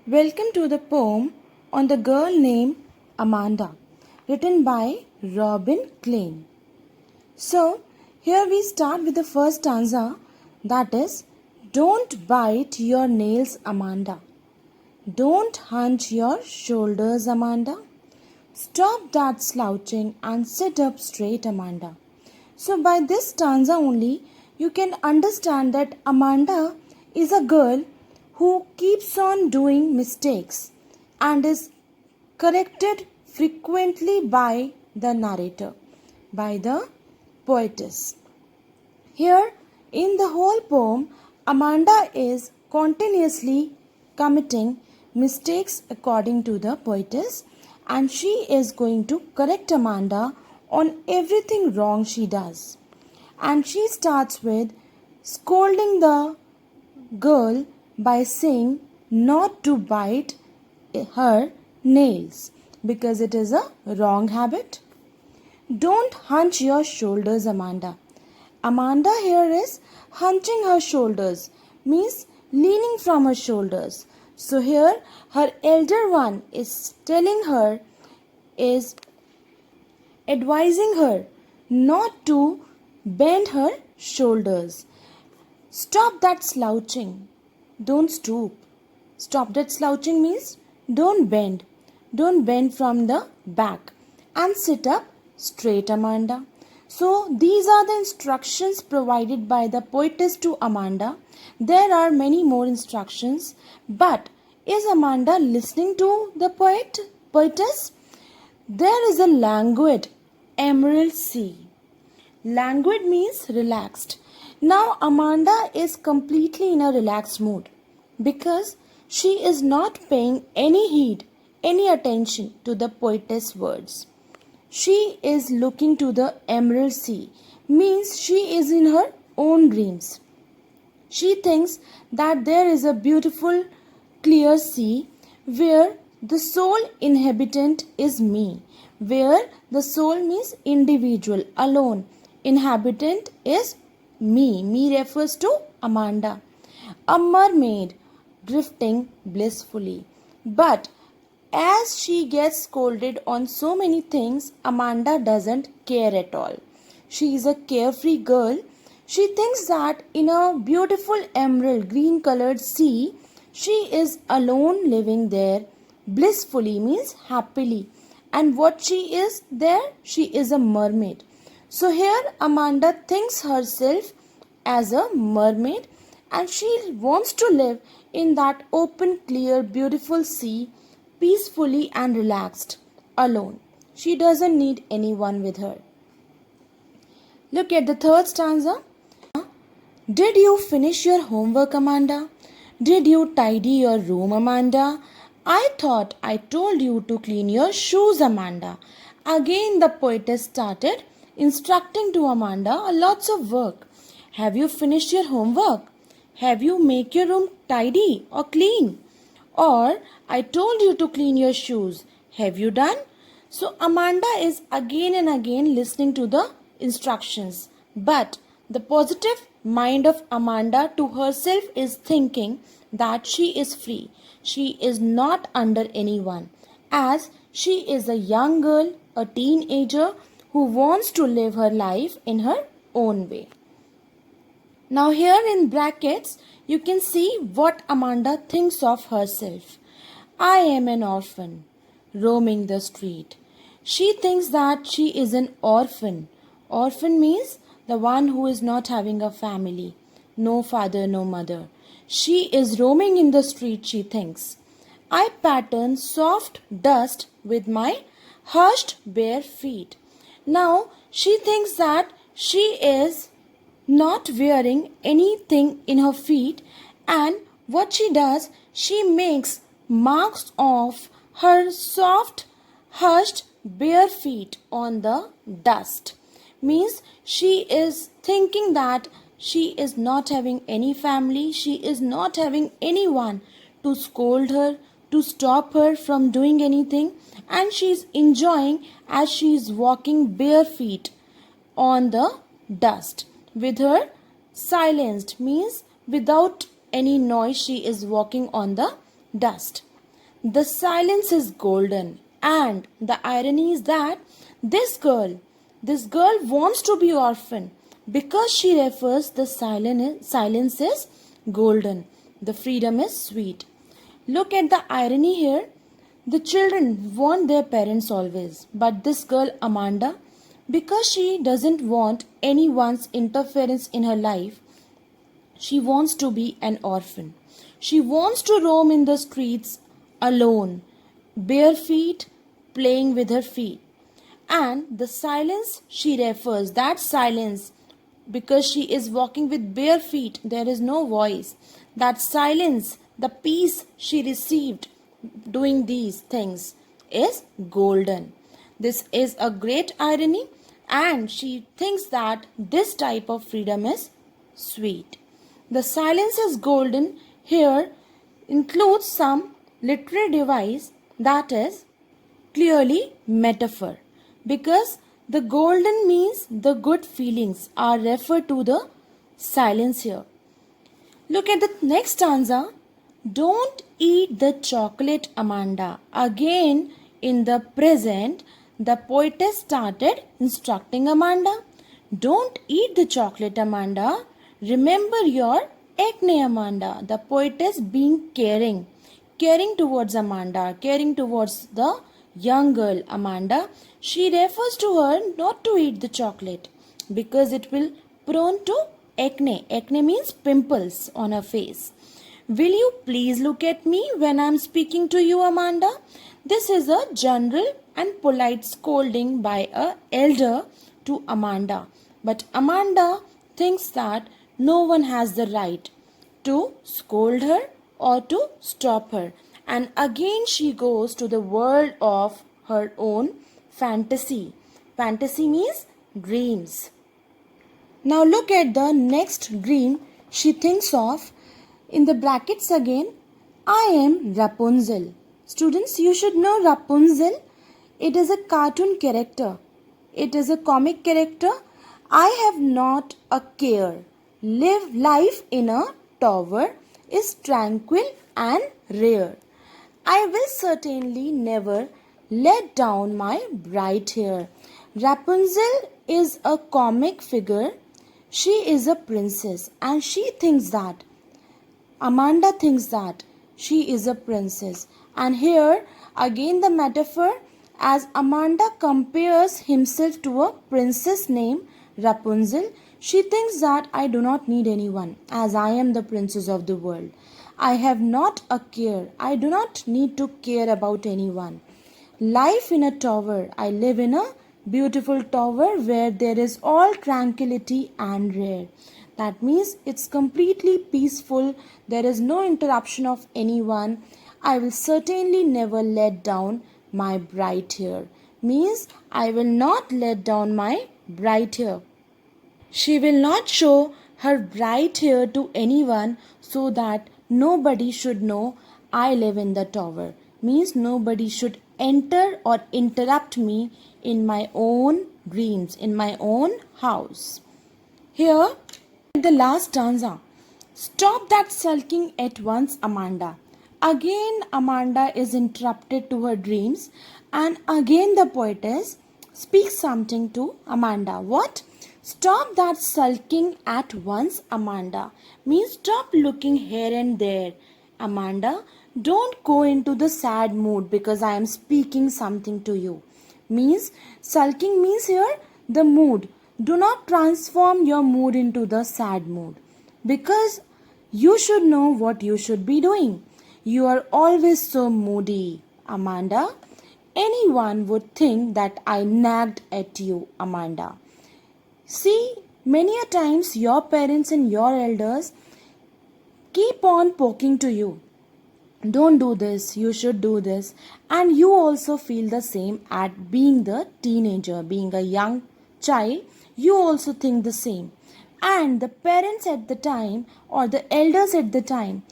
Welcome to the poem on the girl named Amanda, written by Robin Klein. So, here we start with the first stanza, that is, don't bite your nails, Amanda. Don't hunch your shoulders, Amanda. Stop that slouching and sit up straight, Amanda. So, by this stanza only, you can understand that Amanda is a girl who keeps on doing mistakes and is corrected frequently by the narrator, by the poetess. Here, in the whole poem, Amanda is continuously committing mistakes according to the poetess, and she is going to correct Amanda on everything wrong she does. And she starts with scolding the girl by saying not to bite her nails because it is a wrong habit. Don't hunch your shoulders, Amanda. Amanda here is hunching her shoulders, means leaning from her shoulders. So here her elder one is telling her, is advising her not to bend her shoulders. Stop that slouching. Don't stoop. Stop that slouching means don't bend. Don't bend from the back and sit up straight, Amanda. So these are the instructions provided by the poetess to Amanda. There are many more instructions, but is Amanda listening to the poetess? There is a languid emerald sea. Languid means relaxed. Now Amanda is completely in a relaxed mood because she is not paying any heed, any attention to the poetess' words. She is looking to the emerald sea, means she is in her own dreams. She thinks that there is a beautiful, clear sea where the sole inhabitant is me, where the soul means individual, alone. Inhabitant is me. Me refers to Amanda, a mermaid drifting blissfully. But as she gets scolded on so many things, Amanda doesn't care at all. She is a carefree girl. She thinks that in a beautiful emerald green colored sea, she is alone living there blissfully, means happily. And what she is there? She is a mermaid. So here Amanda thinks herself as a mermaid and she wants to live in that open, clear, beautiful sea peacefully and relaxed, alone. She doesn't need anyone with her. Look at the third stanza. Did you finish your homework, Amanda? Did you tidy your room, Amanda? I thought I told you to clean your shoes, Amanda. Again the poetess started instructing to Amanda lots of work. Have you finished your homework? Have you make your room tidy or clean? Or I told you to clean your shoes. Have you done? So Amanda is again and again listening to the instructions. But the positive mind of Amanda to herself is thinking that she is free. She is not under anyone, as she is a young girl, a teenager who wants to live her life in her own way. Now here in brackets, you can see what Amanda thinks of herself. I am an orphan, roaming the street. She thinks that she is an orphan. Orphan means the one who is not having a family, no father, no mother. She is roaming in the street, she thinks. I pattern soft dust with my hushed bare feet. Now she thinks that she is not wearing anything in her feet, and what she does, she makes marks of her soft hushed bare feet on the dust. Means she is thinking that she is not having any family, she is not having anyone to scold her, to stop her from doing anything, and she is enjoying as she is walking bare feet on the dust with her silenced, means without any noise she is walking on the dust. The silence is golden. And the irony is that this girl wants to be orphan because she refers the silence is golden. The freedom is sweet. Look at the irony here. The children want their parents always, but this girl Amanda, because she doesn't want anyone's interference in her life, she wants to be an orphan. She wants to roam in the streets alone, bare feet, playing with her feet. And the silence she refers, that silence, because she is walking with bare feet, there is no voice. That silence, the peace she received doing these things is golden. This is a great irony, and she thinks that this type of freedom is sweet. The silence is golden here includes some literary device that is clearly metaphor, because the golden means the good feelings are referred to the silence here. Look at the next stanza. Don't eat the chocolate, Amanda. Again, in the present, the poetess started instructing Amanda. Don't eat the chocolate, Amanda. Remember your acne, Amanda. The poetess being caring towards Amanda, caring towards the young girl, Amanda. She refers to her not to eat the chocolate because it will prone to acne. Acne means pimples on her face. Will you please look at me when I am speaking to you, Amanda? This is a general and polite scolding by a elder to Amanda. But Amanda thinks that no one has the right to scold her or to stop her. And again she goes to the world of her own fantasy. Fantasy means dreams. Now look at the next dream she thinks of. In the brackets again, I am Rapunzel. Students, you should know Rapunzel. It is a cartoon character. It is a comic character. I have not a care. Live life in a tower is tranquil and rare. I will certainly never let down my bright hair. Rapunzel is a comic figure. She is a princess, and she thinks that Amanda thinks that she is a princess. And here again the metaphor, as Amanda compares himself to a princess named Rapunzel, she thinks that I do not need anyone as I am the princess of the world. I have not a care. I do not need to care about anyone. Life in a tower. I live in a beautiful tower where there is all tranquility and rare. That means it's completely peaceful. There is no interruption of anyone. I will certainly never let down my bright hair. Means I will not let down my bright hair. She will not show her bright hair to anyone so that nobody should know I live in the tower. Means nobody should enter or interrupt me in my own dreams, in my own house. Here, the last stanza. Stop that sulking at once, Amanda. Again, Amanda is interrupted to her dreams, and again the poetess speaks something to Amanda. What? Stop that sulking at once, Amanda. Means stop looking here and there, Amanda. Don't go into the sad mood because I am speaking something to you. Means sulking means here the mood. Do not transform your mood into the sad mood, because you should know what you should be doing. You are always so moody, Amanda. Anyone would think that I nagged at you, Amanda. See, many a times your parents and your elders keep on poking to you. Don't do this, you should do this. And you also feel the same at being the teenager, being a young child. You also think the same. And the parents at the time or the elders at the time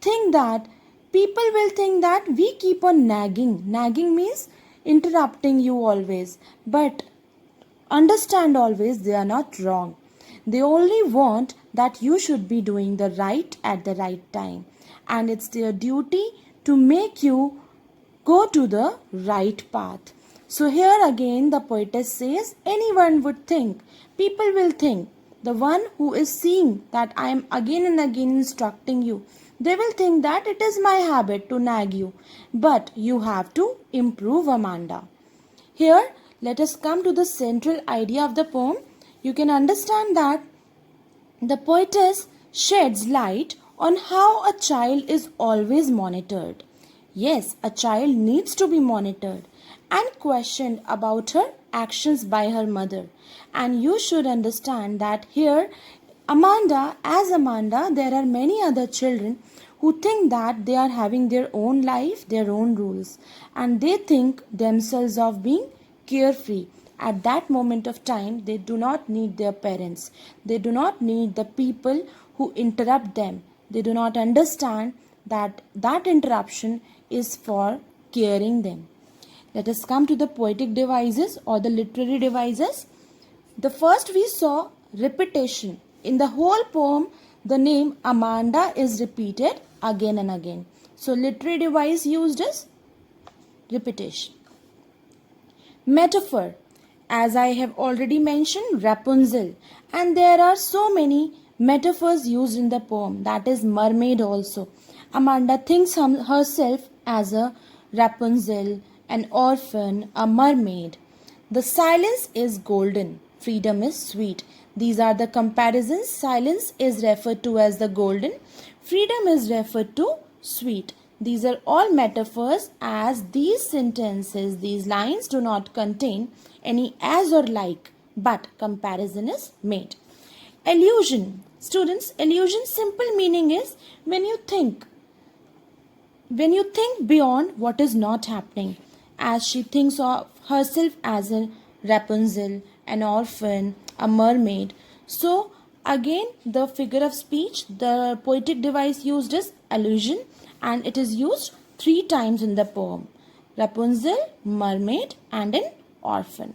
think that people will think that we keep on nagging. Nagging means interrupting you always. But understand always they are not wrong. They only want that you should be doing the right at the right time. And it's their duty to make you go to the right path. So here again the poetess says, anyone would think, people will think, the one who is seeing that I am again and again instructing you, they will think that it is my habit to nag you. But you have to improve, Amanda. Here, let us come to the central idea of the poem. You can understand that the poetess sheds light on how a child is always monitored. Yes, a child needs to be monitored and questioned about her actions by her mother. And you should understand that here, as Amanda, there are many other children who think that they are having their own life, their own rules, and they think themselves of being carefree. At that moment of time, they do not need their parents. They do not need the people who interrupt them. They do not understand that that interruption is for caring them. Let us come to the poetic devices or the literary devices. The first we saw repetition. In the whole poem, the name Amanda is repeated again and again. So literary device used is repetition. Metaphor. As I have already mentioned, Rapunzel. And there are so many metaphors used in the poem. That is mermaid also. Amanda thinks herself as a Rapunzel, an orphan, a mermaid. The silence is golden. Freedom is sweet. These are the comparisons. Silence is referred to as the golden. Freedom is referred to sweet. These are all metaphors, as these sentences, these lines do not contain any as or like, but comparison is made. Allusion. Students, allusion simple meaning is when you think beyond what is not happening. As she thinks of herself as a Rapunzel, an orphan, a mermaid. So again, the figure of speech, the poetic device used is allusion, and it is used 3 times in the poem. Rapunzel, mermaid, and an orphan.